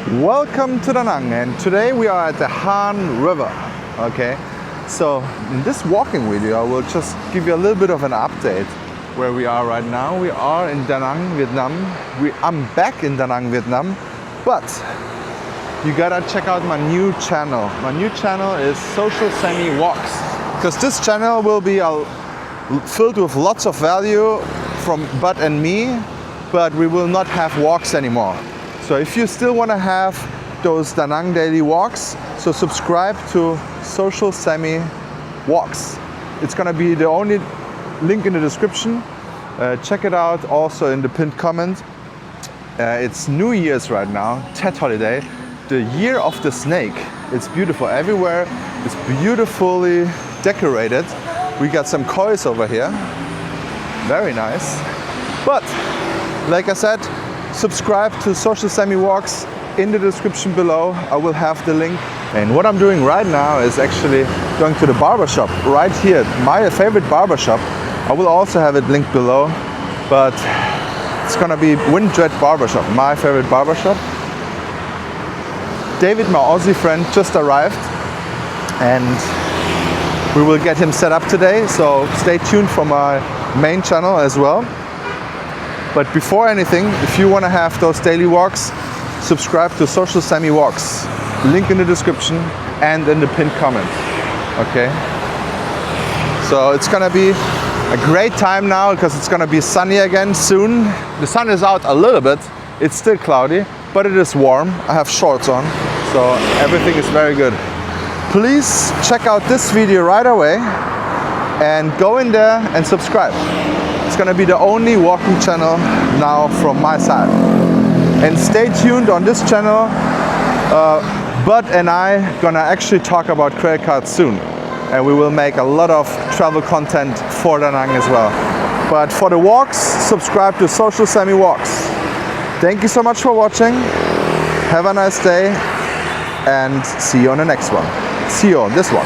Welcome to Da Nang, and today we are at the Han River. Okay, so in this walking video I will just give you a little bit of an update where we are right now. We are in Da Nang, Vietnam. I'm back in Da Nang, Vietnam, but you gotta check out my new channel. My new channel is Social Sammy Walks, because this channel will be filled with lots of value from Bud and me, but we will not have walks anymore. So if you still want to have those Da Nang daily walks, so subscribe to Social Sammy Walks. It's gonna be the only link in the description. Check it out also in the pinned comment. It's New Year's right now, Tet holiday, the year of the snake. It's beautiful everywhere. It's beautifully decorated. We got some kois over here, very nice. But like I said, subscribe to Social Sammy Walks in the description below. I will have the link. And what I'm doing right now is actually going to the barbershop right here, my favorite barbershop. I will also have it linked below, but it's gonna be Windred Barbershop, my favorite barbershop. David, my Aussie friend, just arrived and we will get him set up today, so stay tuned for my main channel as well. But before anything, if you want to have those daily walks, subscribe to Social Sammy Walks. Link in the description and in the pinned comment. Okay? So it's gonna be a great time now because it's gonna be sunny again soon. The sun is out a little bit. It's still cloudy, but it is warm. I have shorts on, so everything is very good. Please check out this video right away and go in there and subscribe. It's gonna be the only walking channel now from my side. And stay tuned on this channel. Bud and I gonna actually talk about credit cards soon. And we will make a lot of travel content for Da Nang as well. But for the walks, subscribe to Social Sammy Walks. Thank you so much for watching. Have a nice day and see you on the next one. See you on this one.